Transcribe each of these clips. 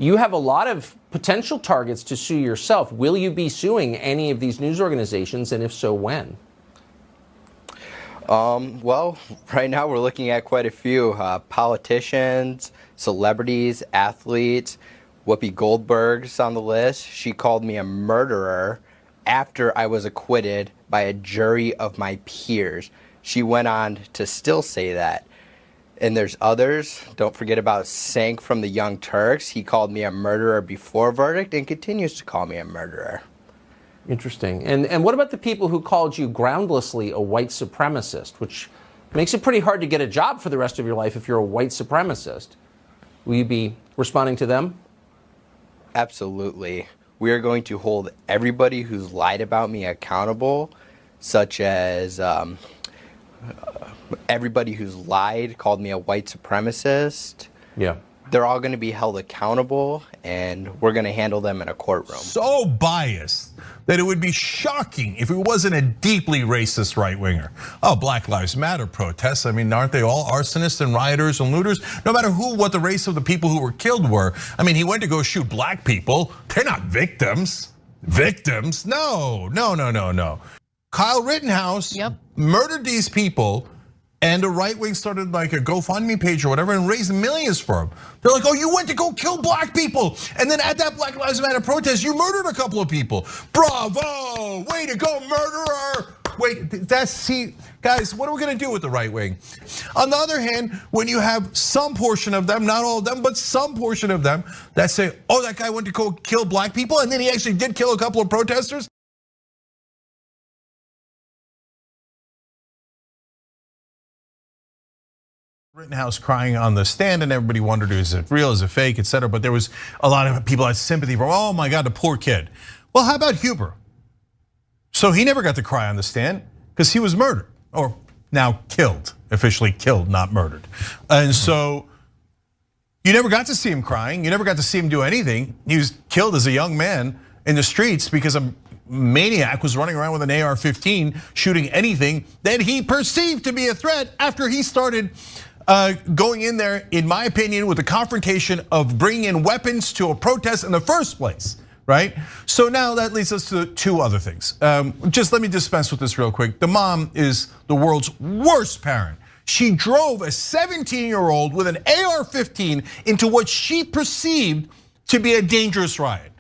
You have a lot of potential targets to sue yourself. Will you be suing any of these news organizations, and if so, when? Well, right now we're looking at quite a few politicians, celebrities, athletes. Whoopi Goldberg's on the list. She called me a murderer after I was acquitted by a jury of my peers. She went on to still say that. And there's others. Don't forget about Sank from the Young Turks. He called me a murderer before verdict and continues to call me a murderer. Interesting. And what about the people who called you groundlessly a white supremacist, which makes it pretty hard to get a job for the rest of your life if you're a white supremacist? Will you be responding to them? Absolutely. We are going to hold everybody who's lied about me accountable, such as everybody who's lied, called me a white supremacist. Yeah. They're all going to be held accountable, and we're going to handle them in a courtroom. So biased that it would be shocking if it wasn't a deeply racist right-winger. Oh, Black Lives Matter protests. I mean, aren't they all arsonists and rioters and looters? No matter what the race of the people who were killed were. I mean, he went to go shoot black people. They're not victims. Victims? No. Kyle Rittenhouse murdered these people, and the right wing started like a GoFundMe page or whatever and raised millions for him. They're like, oh, you went to go kill black people. And then at that Black Lives Matter protest, you murdered a couple of people. Bravo, way to go, murderer. Wait, guys, what are we gonna do with the right wing? On the other hand, when you have some portion of them, not all of them, but some portion of them that say, oh, that guy went to go kill black people and then he actually did kill a couple of protesters. Rittenhouse crying on the stand, and everybody wondered, is it real, is it fake, etc. But there was a lot of people had sympathy for, oh my God, the poor kid. Well, how about Huber? So he never got to cry on the stand because he was murdered, or now killed, officially killed, not murdered. And so you never got to see him crying. You never got to see him do anything. He was killed as a young man in the streets because a maniac was running around with an AR-15 shooting anything that he perceived to be a threat after he started going in there, in my opinion, with the confrontation of bringing in weapons to a protest in the first place, right? So now that leads us to two other things. Just let me dispense with this real quick. The mom is the world's worst parent. She drove a 17-year-old with an AR-15 into what she perceived to be a dangerous riot.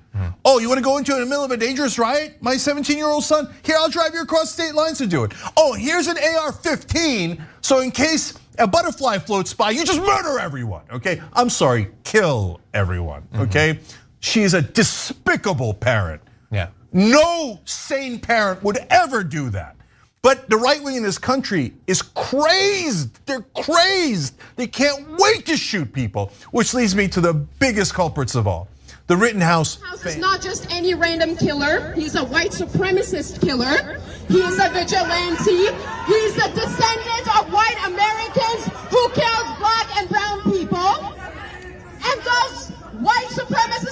Oh, you want to go into the middle of a dangerous riot, my 17-year-old son? Here, I'll drive you across state lines to do it. Oh, here's an AR-15, so in case a butterfly floats by, you just murder everyone, okay? I'm sorry, kill everyone, okay? She's a despicable parent. Yeah. No sane parent would ever do that. But the right wing in this country is crazed. They're crazed. They can't wait to shoot people, which leads me to the biggest culprits of all. The Rittenhouse is not just any random killer. He's a white supremacist killer. He's a vigilante. He's a descendant of white Americans who killed black and brown people. And those white supremacist